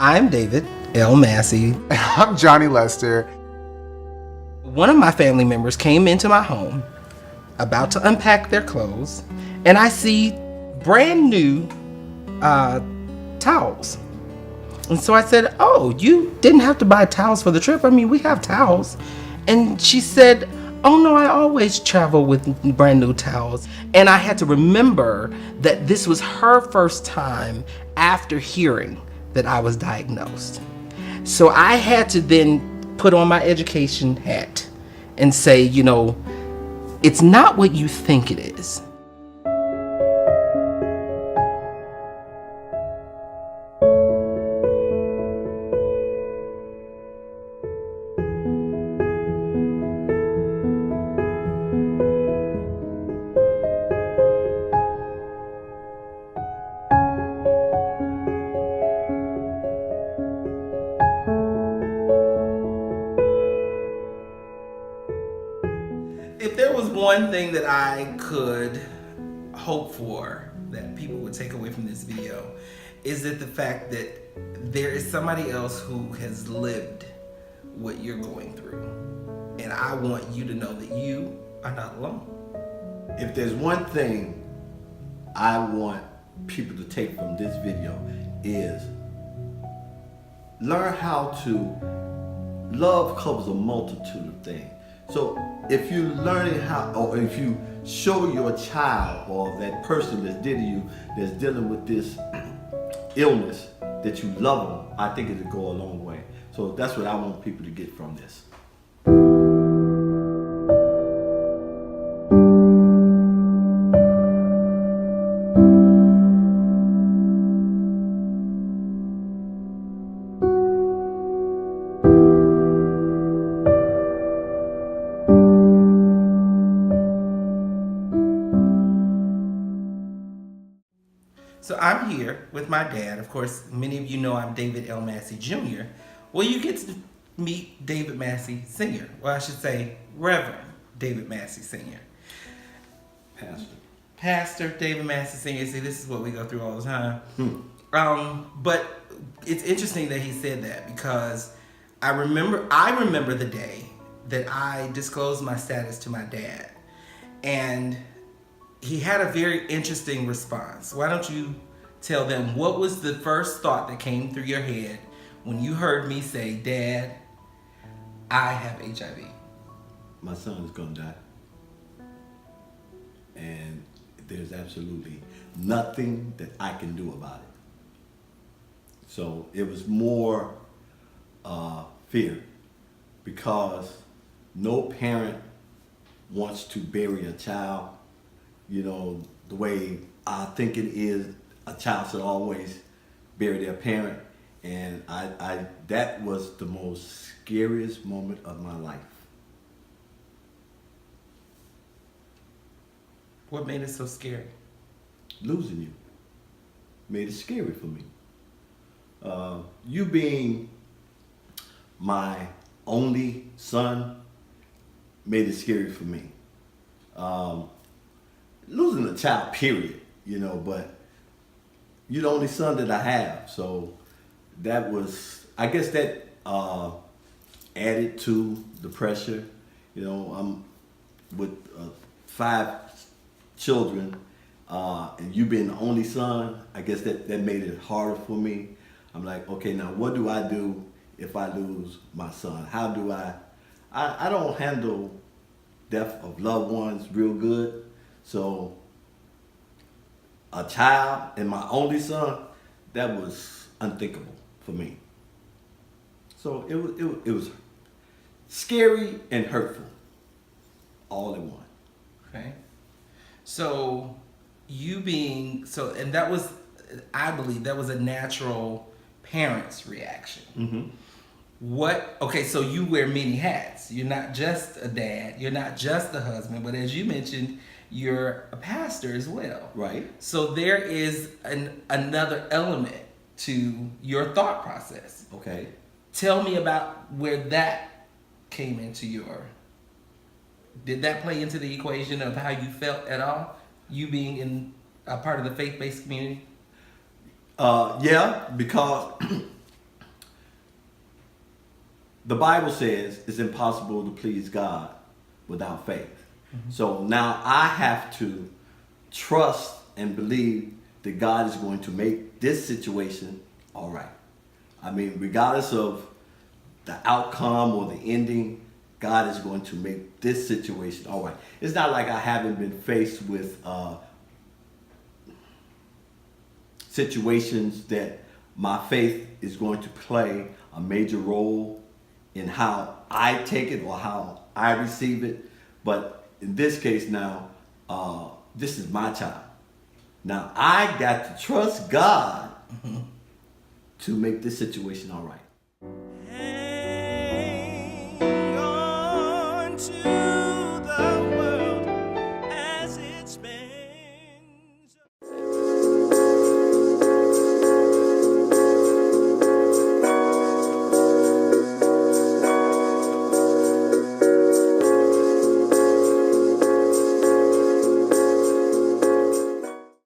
I'm David L. Massey. I'm Johnny Lester. One of my family members came into my home about to unpack their clothes, and I see brand new towels. And so I said, "Oh, you didn't have to buy towels for the trip. I mean, we have towels." And she said, "Oh no, I always travel with brand new towels." And I had to remember that this was her first time after hearing that I was diagnosed. So I had to then put on my education hat and say, it's not what you think it is. If there was one thing that I could hope for that people would take away from this video, is that the fact that there is somebody else who has lived what you're going through. And I want you to know that you are not alone. If there's one thing I want people to take from this video is learn how to love covers a multitude of things. So if you're learning how, or if you show your child or that person that's dealing with this illness, that you love them, I think it'll go a long way. So that's what I want people to get from this. So I'm here with my dad. Of course, many of you know I'm David L. Massey Jr. Well, you get to meet David Massey Sr. Well, I should say Reverend David Massey Sr. Pastor David Massey Sr. See, this is what we go through all the time. But it's interesting that he said that, because I remember the day that I disclosed my status to my dad, and he had a very interesting response. Why don't you tell them what was the first thought that came through your head when you heard me say, "Dad, I have HIV"? My son is gonna die. And there's absolutely nothing that I can do about it. So it was more fear, because no parent wants to bury a child. The way I think it is, a child should always bury their parent. And that was the most scariest moment of my life. What made it so scary? Losing you made it scary for me. You being my only son made it scary for me. Losing a child, period, but you're the only son that I have. So that was, I guess that added to the pressure. I'm with 5 children, and you being the only son, I guess that made it harder for me. I'm like, okay, now what do I do if I lose my son? How do I don't handle death of loved ones real good. So a child and my only son, that was unthinkable for me. So it was scary and hurtful, all in one. Okay. So and that was, I believe that was a natural parent's reaction. Mm-hmm. So you wear many hats. You're not just a dad, you're not just a husband, but as you mentioned, you're a pastor as well. Right. So there is another element to your thought process. Okay. Tell me about where that came into did that play into the equation of how you felt at all? You being in a part of the faith-based community? Yeah, because the Bible says it's impossible to please God without faith. So now I have to trust and believe that God is going to make this situation all right. I mean, regardless of the outcome or the ending, God is going to make this situation all right. It's not like I haven't been faced with situations that my faith is going to play a major role in how I take it or how I receive it. But in this case now, this is my child. Now I got to trust God to make this situation all right.